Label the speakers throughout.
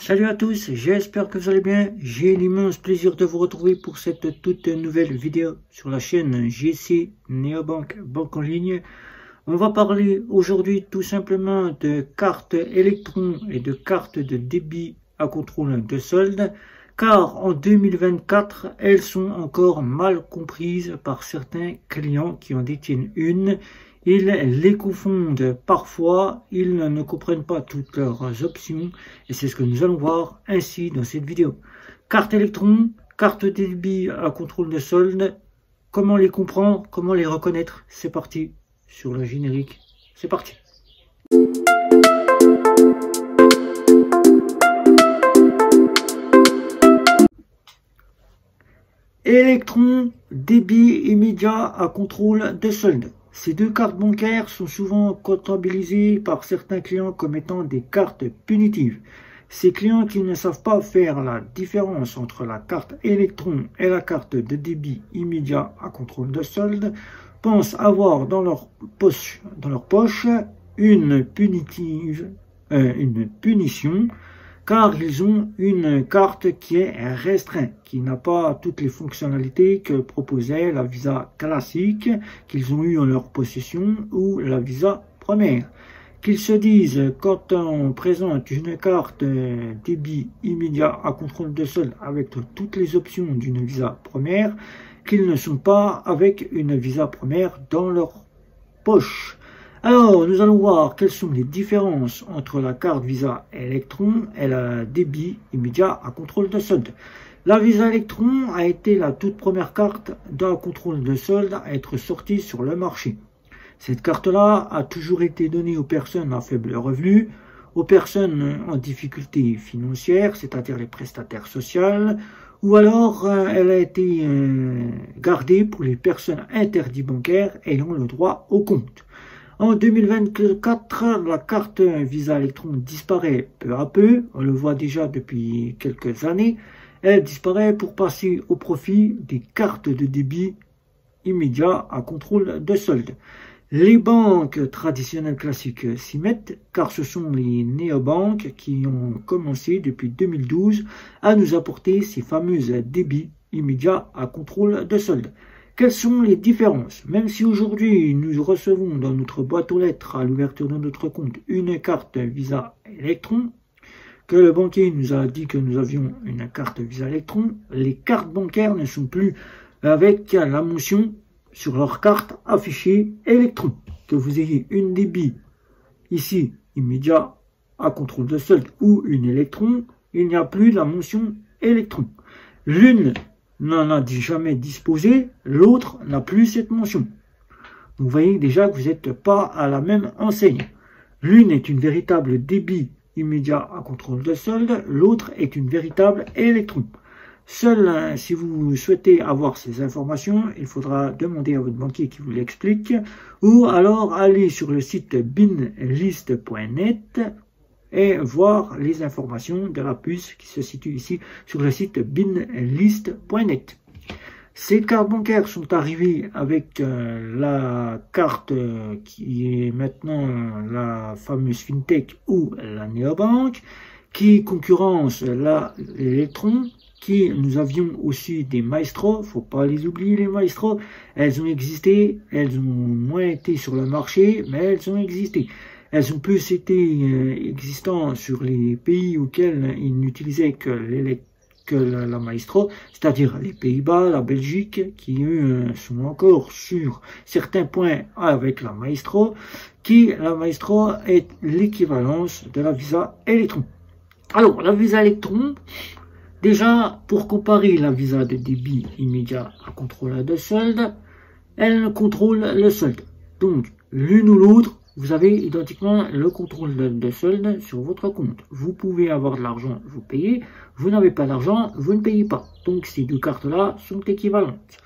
Speaker 1: Salut à tous, j'espère que vous allez bien. J'ai l'immense plaisir de vous retrouver pour cette toute nouvelle vidéo sur la chaîne JC Neobank Banque en ligne. On va parler aujourd'hui tout simplement de cartes électrons et de cartes de débit à contrôle de solde, car en 2024, elles sont encore mal comprises par certains clients qui en détiennent une. Ils les confondent parfois, ils ne comprennent pas toutes leurs options et c'est ce que nous allons voir ainsi dans cette vidéo. Carte électron, carte débit à contrôle de solde, comment les comprendre, comment les reconnaître. C'est parti sur le générique, c'est parti. Électron, débit immédiat à contrôle de solde. Ces deux cartes bancaires sont souvent comptabilisées par certains clients comme étant des cartes punitives. Ces clients qui ne savent pas faire la différence entre la carte électron et la carte de débit immédiat à contrôle de solde pensent avoir dans leur poche une punition, car ils ont une carte qui est restreinte, qui n'a pas toutes les fonctionnalités que proposait la Visa classique qu'ils ont eu en leur possession ou la Visa première. Qu'ils se disent, quand on présente une carte débit immédiat à contrôle de solde avec toutes les options d'une Visa première, qu'ils ne sont pas avec une Visa première dans leur poche. Alors, nous allons voir quelles sont les différences entre la carte Visa Electron et la débit immédiat à contrôle de solde. La Visa Electron a été la toute première carte d'un contrôle de solde à être sortie sur le marché. Cette carte-là a toujours été donnée aux personnes à faible revenu, aux personnes en difficulté financière, c'est-à-dire les prestataires sociaux, ou alors elle a été gardée pour les personnes interdites bancaires ayant le droit au compte. En 2024, la carte Visa Electron disparaît peu à peu, on le voit déjà depuis quelques années. Elle disparaît pour passer au profit des cartes de débit immédiat à contrôle de solde. Les banques traditionnelles classiques s'y mettent, car ce sont les néobanques qui ont commencé depuis 2012 à nous apporter ces fameuses débits immédiats à contrôle de solde. Quelles sont les différences? Même si aujourd'hui nous recevons dans notre boîte aux lettres à l'ouverture de notre compte une carte Visa Electron, que le banquier nous a dit que nous avions une carte Visa Electron, les cartes bancaires ne sont plus avec la mention sur leur carte affichée Electron. Que vous ayez une débit ici immédiat à contrôle de solde ou une Electron, il n'y a plus la mention Electron. L'une n'en a jamais disposé, l'autre n'a plus cette mention. Vous voyez déjà que vous n'êtes pas à la même enseigne. L'une est une véritable débit immédiat à contrôle de solde, l'autre est une véritable électron. Seul, si vous souhaitez avoir ces informations, il faudra demander à votre banquier qui vous l'explique, ou alors aller sur le site binlist.net et voir les informations de la puce qui se situe ici sur le site binlist.net. Ces cartes bancaires sont arrivées avec la carte qui est maintenant la fameuse FinTech ou la Neobank, qui concurrence l'Electron, qui nous avions aussi des Maestro, faut pas les oublier les Maestro, elles ont existé, elles ont moins été sur le marché, mais elles ont existé. Elles ont plus été existantes sur les pays auxquels ils n'utilisaient que la Maestro, c'est-à-dire les Pays-Bas, la Belgique, qui eux sont encore sur certains points avec la Maestro, la Maestro est l'équivalence de la Visa Electron. Alors, la Visa Electron, déjà, pour comparer la Visa de débit immédiat à contrôle de solde, elle contrôle le solde. Donc, l'une ou l'autre, vous avez identiquement le contrôle de solde sur votre compte. Vous pouvez avoir de l'argent, vous payez. Vous n'avez pas d'argent, vous ne payez pas. Donc, ces deux cartes-là sont équivalentes.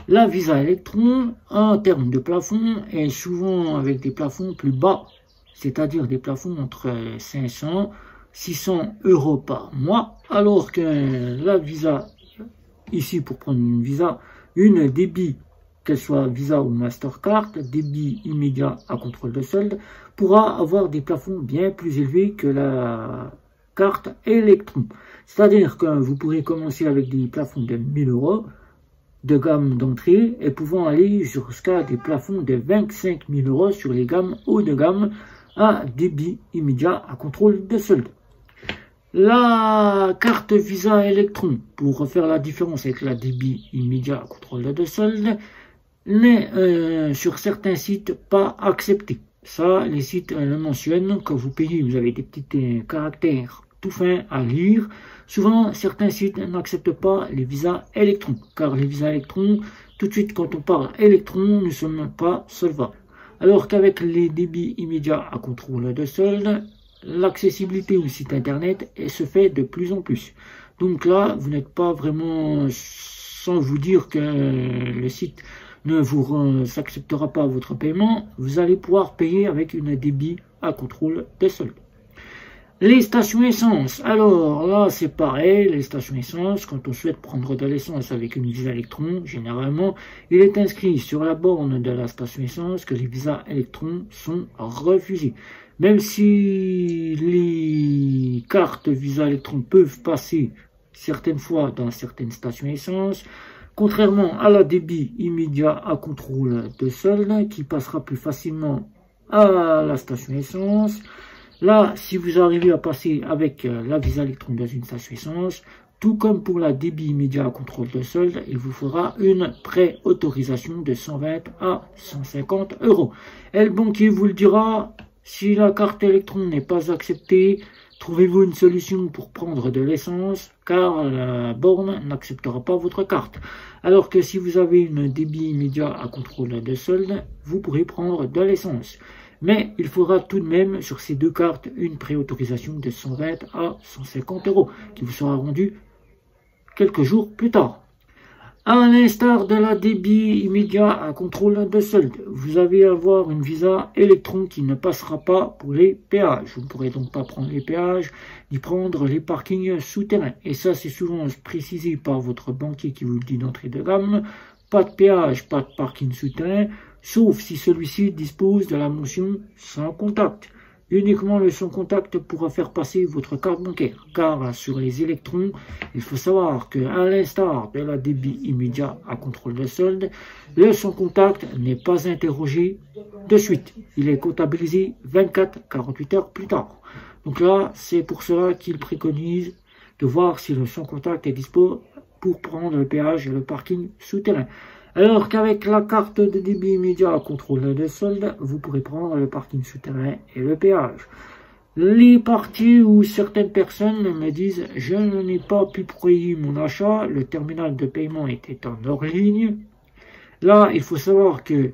Speaker 1: La Visa Electron, en termes de plafond, est souvent avec des plafonds plus bas, c'est-à-dire des plafonds entre 500 600 € par mois, alors que la Visa, ici pour prendre une Visa, une débit, qu'elle soit Visa ou Mastercard, débit immédiat à contrôle de solde, pourra avoir des plafonds bien plus élevés que la carte Electron. C'est-à-dire que vous pourrez commencer avec des plafonds de 1000 € de gamme d'entrée et pouvant aller jusqu'à des plafonds de 25 000 € sur les gammes haut de gamme à débit immédiat à contrôle de solde. La carte Visa Electron, pour faire la différence avec la débit immédiat à contrôle de solde, n'est sur certains sites pas acceptée. Ça, les sites le mentionnent. Quand vous payez, vous avez des petits caractères tout fins à lire. Souvent, certains sites n'acceptent pas les visas électrons, car les visas électrons, tout de suite, quand on parle électron, nous ne sommes pas solvables. Alors qu'avec les débits immédiats à contrôle de solde, l'accessibilité au site internet se fait de plus en plus. Donc là, vous n'êtes pas vraiment sans vous dire que le site ne vous acceptera pas votre paiement, vous allez pouvoir payer avec une débit à contrôle de solde. Les stations essence, alors là c'est pareil, les stations essence, quand on souhaite prendre de l'essence avec une visa électron, généralement, il est inscrit sur la borne de la station essence que les visas électrons sont refusés. Même si les cartes visa électron peuvent passer certaines fois dans certaines stations essence, contrairement à la débit immédiat à contrôle de solde qui passera plus facilement à la station essence, là, si vous arrivez à passer avec la visa électron dans une station essence, tout comme pour la débit immédiat à contrôle de solde, il vous faudra une pré-autorisation de 120 à 150 €. Et le banquier vous le dira, si la carte électron n'est pas acceptée, trouvez-vous une solution pour prendre de l'essence, car la borne n'acceptera pas votre carte. Alors que si vous avez une débit immédiat à contrôle de solde, vous pourrez prendre de l'essence. Mais il faudra tout de même sur ces deux cartes une préautorisation de 120 à 150 € qui vous sera rendue quelques jours plus tard. À l'instar de la débit immédiat à contrôle de solde, vous allez avoir une visa électron qui ne passera pas pour les péages. Vous ne pourrez donc pas prendre les péages, ni prendre les parkings souterrains. Et ça, c'est souvent précisé par votre banquier qui vous le dit d'entrée de gamme. Pas de péage, pas de parking souterrain, sauf si celui-ci dispose de la mention sans contact. Uniquement le sans contact pourra faire passer votre carte bancaire, car sur les électrons, il faut savoir que, à l'instar de la débit immédiat à contrôle de solde, le sans contact n'est pas interrogé de suite. Il est comptabilisé 24-48 heures plus tard. Donc là, c'est pour cela qu'il préconise de voir si le sans contact est dispo pour prendre le péage et le parking souterrain. Alors qu'avec la carte de débit immédiat à contrôle de solde, vous pourrez prendre le parking souterrain et le péage. Les parties où certaines personnes me disent « Je n'ai pas pu payer mon achat, le terminal de paiement était en hors ligne ». Là, il faut savoir que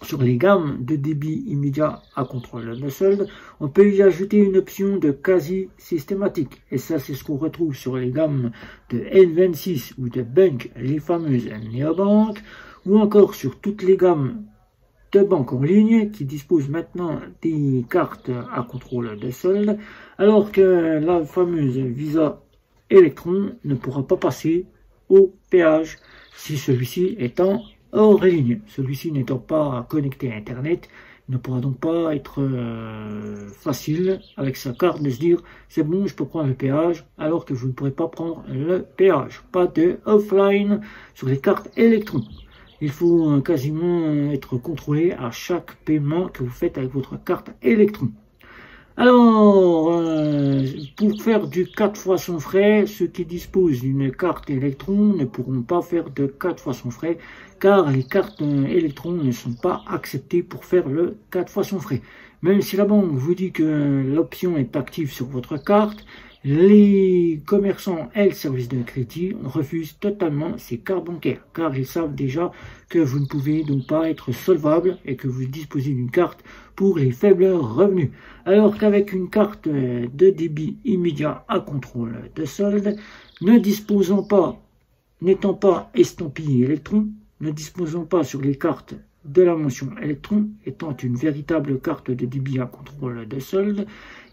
Speaker 1: sur les gammes de débit immédiat à contrôle de solde, on peut y ajouter une option de quasi systématique. Et ça, c'est ce qu'on retrouve sur les gammes de N26 ou de Bunk, les fameuses néobanques, ou encore sur toutes les gammes de banques en ligne qui disposent maintenant des cartes à contrôle de solde, alors que la fameuse Visa Electron ne pourra pas passer au péage si celui-ci est en hors ligne. Celui-ci n'étant pas connecté à Internet, il ne pourra donc pas être facile avec sa carte de se dire c'est bon, je peux prendre le péage, alors que vous ne pourrez pas prendre le péage. Pas de offline sur les cartes électrons. Il faut quasiment être contrôlé à chaque paiement que vous faites avec votre carte électron. Alors, pour faire du 4 fois sans frais, ceux qui disposent d'une carte électron ne pourront pas faire de 4 fois sans frais, car les cartes électrons ne sont pas acceptées pour faire le 4 fois sans frais. Même si la banque vous dit que l'option est active sur votre carte, les commerçants et le service de crédit refusent totalement ces cartes bancaires, car ils savent déjà que vous ne pouvez donc pas être solvable et que vous disposez d'une carte pour les faibles revenus. Alors qu'avec une carte de débit immédiat à contrôle de solde, n'étant pas estampillé électron, ne disposant pas sur les cartes de la mention électron, étant une véritable carte de débit à contrôle de solde,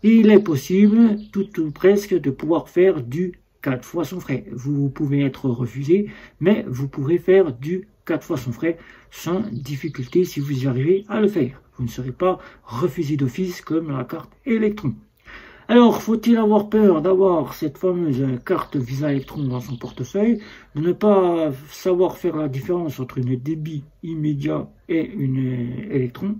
Speaker 1: il est possible, tout ou presque, de pouvoir faire du 4 fois sans frais. Vous pouvez être refusé, mais vous pourrez faire du 4 fois sans frais sans difficulté si vous y arrivez à le faire. Vous ne serez pas refusé d'office comme la carte électron. Alors, faut-il avoir peur d'avoir cette fameuse carte Visa Electron dans son portefeuille, de ne pas savoir faire la différence entre une débit immédiat et une Electron,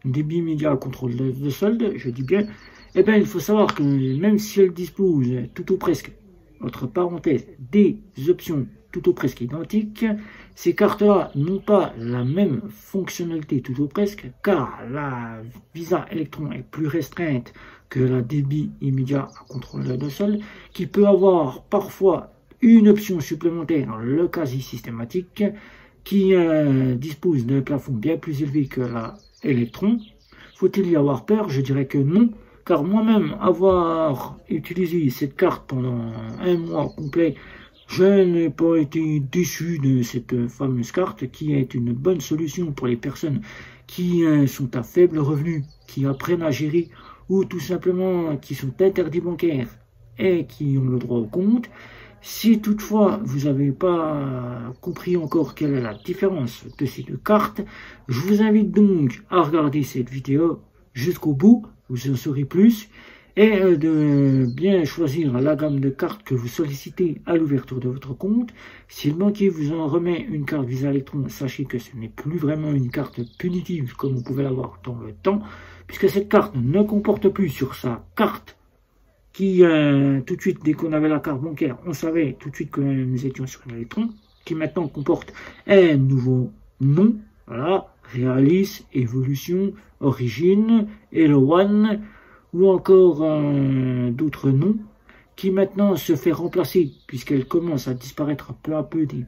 Speaker 1: une débit immédiat à contrôle de solde, je dis bien, eh bien, il faut savoir que même si elle dispose tout ou presque, entre parenthèses, des options tout ou presque identiques, ces cartes-là n'ont pas la même fonctionnalité tout ou presque, car la Visa Electron est plus restreinte que la débit immédiat à contrôle de solde, qui peut avoir parfois une option supplémentaire, le quasi systématique, qui dispose d'un plafond bien plus élevé que la Electron. Faut-il y avoir peur? Je dirais que non. Car moi-même, avoir utilisé cette carte pendant un mois complet, je n'ai pas été déçu de cette fameuse carte qui est une bonne solution pour les personnes qui sont à faible revenu, qui apprennent à gérer ou tout simplement qui sont interdits bancaires et qui ont le droit au compte. Si toutefois vous n'avez pas compris encore quelle est la différence de ces deux cartes, je vous invite donc à regarder cette vidéo jusqu'au bout, vous en saurez plus, et de bien choisir la gamme de cartes que vous sollicitez à l'ouverture de votre compte. Si le banquier vous en remet une carte Visa Electron, sachez que ce n'est plus vraiment une carte punitive comme vous pouvez l'avoir dans le temps, puisque cette carte ne comporte plus sur sa carte qui, tout de suite, dès qu'on avait la carte bancaire, on savait tout de suite que nous étions sur un électron, qui maintenant comporte un nouveau nom, voilà, Realis, Evolution, Origine, Hello One, ou encore d'autres noms, qui maintenant se fait remplacer, puisqu'elle commence à disparaître peu à peu des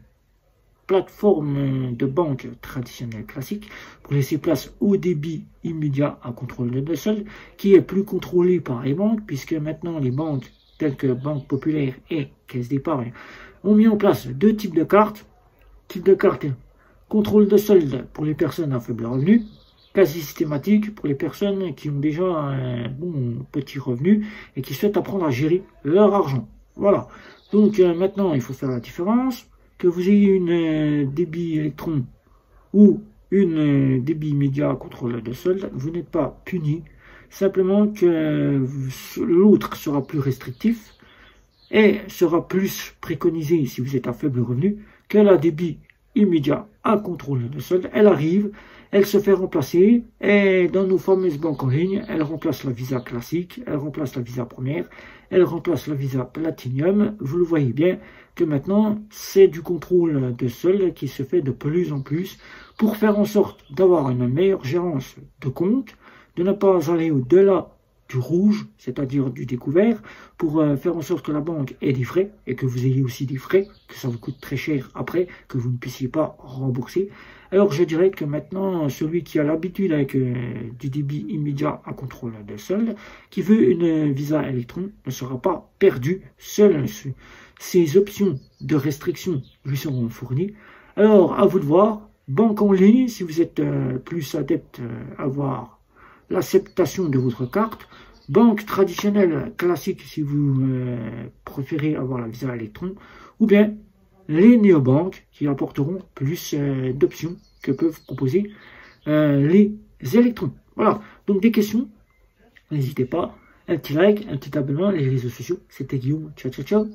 Speaker 1: plateformes de banque traditionnelles classiques, pour laisser place au débit immédiat à contrôle de solde, qui est plus contrôlé par les banques, puisque maintenant les banques, telles que Banque Populaire et Caisse d'Épargne, ont mis en place deux types de cartes. Type de carte contrôle de solde pour les personnes à faible revenu, quasi systématique pour les personnes qui ont déjà un bon petit revenu et qui souhaitent apprendre à gérer leur argent. Voilà. Donc maintenant, il faut faire la différence. Que vous ayez une débit électron ou une débit immédiat à contrôle de solde, vous n'êtes pas puni. Simplement que l'autre sera plus restrictif et sera plus préconisé si vous êtes à faible revenu que la débit immédiat à contrôle de solde. Elle arrive, elle se fait remplacer et dans nos fameuses banques en ligne, elle remplace la Visa classique, elle remplace la Visa première, elle remplace la Visa Platinum. Vous le voyez bien que maintenant, c'est du contrôle de solde qui se fait de plus en plus pour faire en sorte d'avoir une meilleure gérance de compte, de ne pas aller au-delà du rouge, c'est-à-dire du découvert, pour faire en sorte que la banque ait des frais, et que vous ayez aussi des frais, que ça vous coûte très cher après, que vous ne puissiez pas rembourser. Alors je dirais que maintenant, celui qui a l'habitude avec du débit immédiat à contrôle de solde, qui veut une Visa Electron, ne sera pas perdu. Seules ces options de restriction lui seront fournies. Alors, à vous de voir. Banque en ligne, si vous êtes plus adepte à voir l'acceptation de votre carte. Banque traditionnelle classique si vous préférez avoir la Visa Electron, ou bien les néobanques qui apporteront plus d'options que peuvent proposer les électrons. Voilà, donc des questions, n'hésitez pas, un petit like, un petit abonnement, les réseaux sociaux, c'était Guillaume, ciao ciao ciao.